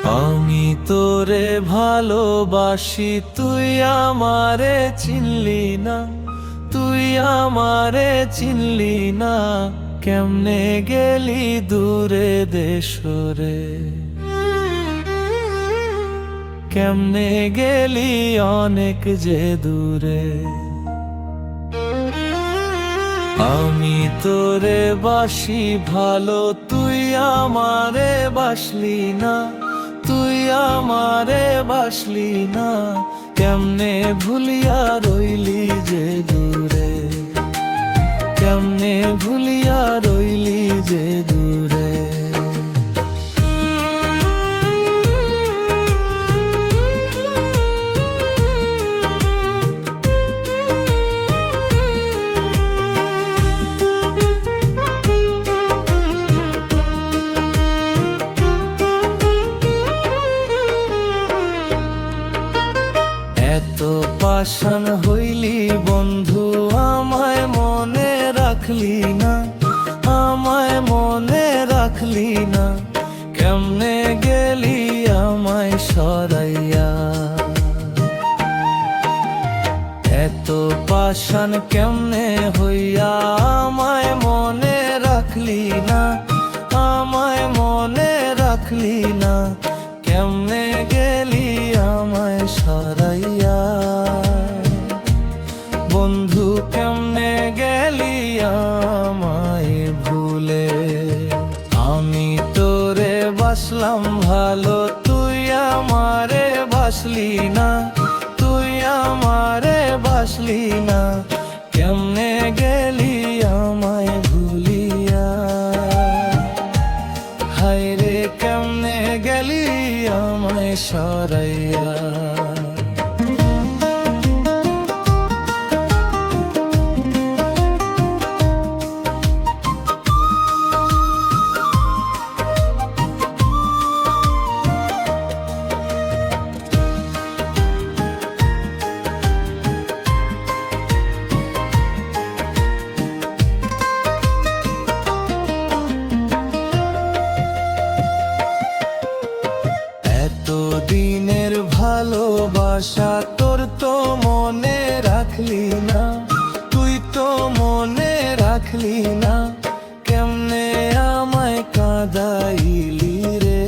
আমি তোরে ভালোবাসি, তুই আমারে চিনলি না, তুই আমারে চিনলি না। কেমনে গেলি দূরে দেশরে, কেমনে গেলি অনেক যে দূরে। আমি তোরে বাসি ভালো, তুই আমারে বাসলি না, তুই আমারে বাসলি না। কেমনে ভুলিয়া রইলি যে দূরে, কেমনে ভুলিয়া রইলি যে দূরে। এত পাষাণ হইলি বন্ধু, আমায় মনে রাখলি না, আমায় মনে রাখলি না। কেমনে গেলি আমায় সরাইয়া, এত পাষাণ কেমনে হইয়া আমায় মনে রাখলি না, আমায় মনে রাখলি না। কেমনে গেলি আমায় সরাইয়া, বন্ধু কেমনে গেলি আমায় ভুলে। আমি তোরে বাসলাম ভালো, তুই আমারে বাসলি না, তুই আমারে বাসলি না। কেমনে গেলি আমায় ভুলিয়া, হায়রে কেমনে গেলি আমায় সরাইয়া। দিনের ভালোবাসা তোর তো মনে রাখলি না, তুই তো মনে রাখলি না। কেমনে আমায় কাঁদাইলি রে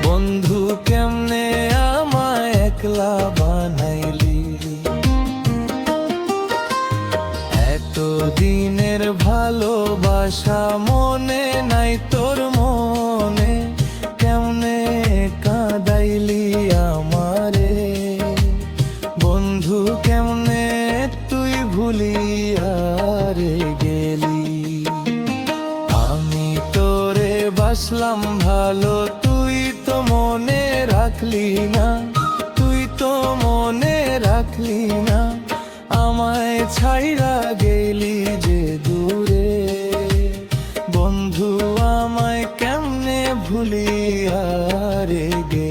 বন্ধু, কেমনে আমায় একলা বানাইলি। এত দিনের ভালোবাসা মনে নাই তোর মনে, কেমনে কাঁদাইলি আমারে বন্ধু, কেমনে তুই ভুলিয়া রে গেলি। আমি তোরে বাসলাম ভালো, তুই তো মনে রাখলি না, তুই তো মনে রাখলি না। আমায় ছাইরা গেলি যে দূরে বন্ধু, আমায় কেমনে ভুলিয়া রে গে।